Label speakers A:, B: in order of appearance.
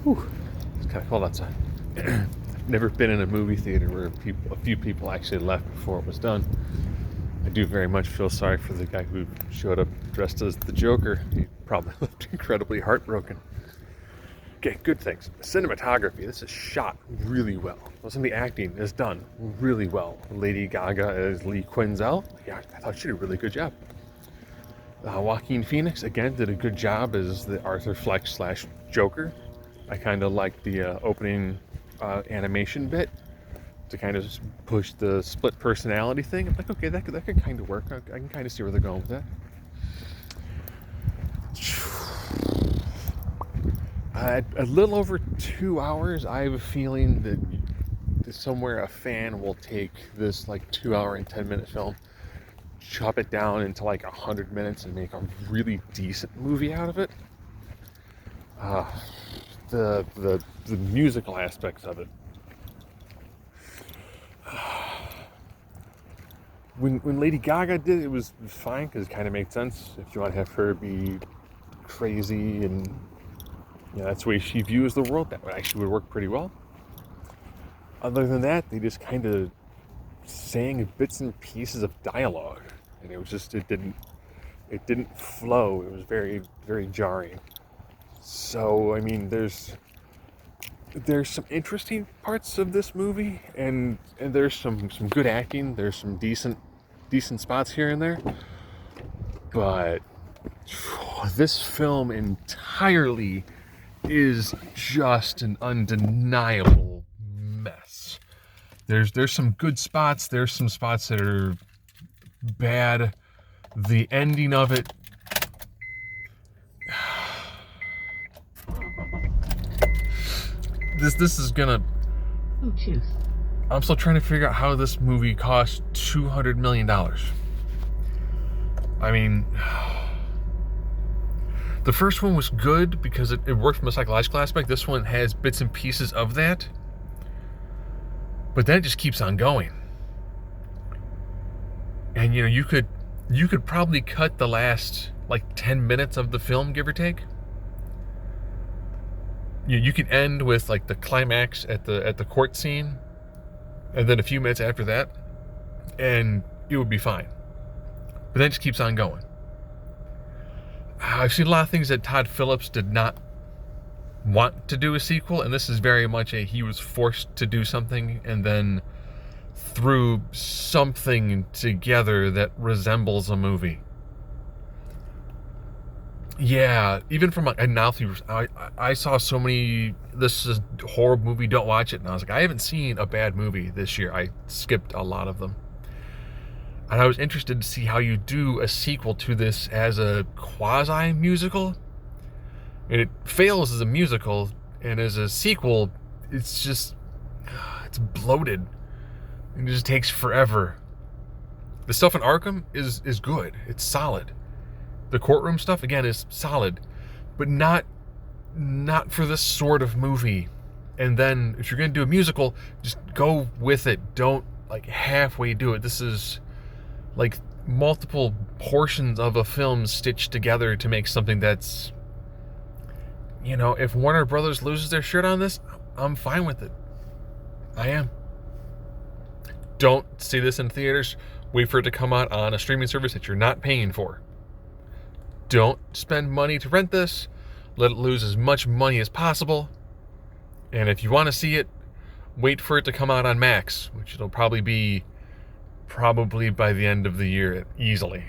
A: Whew, it's kind of cold outside. I've never been in a movie theater where a few people actually left before it was done. I do very much feel sorry for the guy who showed up dressed as the Joker. He probably looked incredibly heartbroken. Okay, good things. Cinematography. This is shot really well. Some of the acting is done really well. Lady Gaga as Lee Quinzel. Yeah, I thought she did a really good job. Joaquin Phoenix, again, did a good job as the Arthur Fleck / Joker. I kind of like the opening animation bit to kind of push the split personality thing. I'm like, okay, that could kind of work. I can kind of see where they're going with that. At a little over 2 hours, I have a feeling that somewhere a fan will take this like 2 hour and 10 minute film, chop it down into like 100 minutes and make a really decent movie out of it. The musical aspects of it. When Lady Gaga did it, it was fine because it kind of made sense. If you want to have her be crazy and that's the way she views the world, that actually would work pretty well. Other than that, they just kind of sang bits and pieces of dialogue, and it was just it didn't flow. It was very, very jarring. So I mean, there's some interesting parts of this movie, and there's some good acting. There's some decent spots here and there, but this film entirely is just an undeniable mess. There's some good spots. There's some spots that are bad. The ending of it. This is gonna.
B: Oh, cheers.
A: I'm still trying to figure out how this movie cost $200 million. I mean, the first one was good because it worked from a psychological aspect. This one has bits and pieces of that, but then it just keeps on going. And you could probably cut the last like 10 minutes of the film, give or take. You could end with like the climax at the court scene, and then a few minutes after that, and it would be fine. But then it just keeps on going. I've seen a lot of things that Todd Phillips did not want to do a sequel, and this is very much he was forced to do something and then threw something together that resembles a movie. Yeah, even from a novelty, I saw so many, this is a horrible movie, don't watch it. And I was like, I haven't seen a bad movie this year. I skipped a lot of them. And I was interested to see how you do a sequel to this as a quasi-musical. And it fails as a musical, and as a sequel, it's bloated. And it just takes forever. The stuff in Arkham is good. It's solid. The courtroom stuff, again, is solid, but not for this sort of movie. And then, if you're going to do a musical, just go with it. Don't, like, halfway do it. This is, like, multiple portions of a film stitched together to make something that's, if Warner Brothers loses their shirt on this, I'm fine with it. I am. Don't see this in theaters. Wait for it to come out on a streaming service that you're not paying for. Don't spend money to rent this. Let it lose as much money as possible. And if you want to see it, wait for it to come out on Max, which it'll probably be by the end of the year, easily.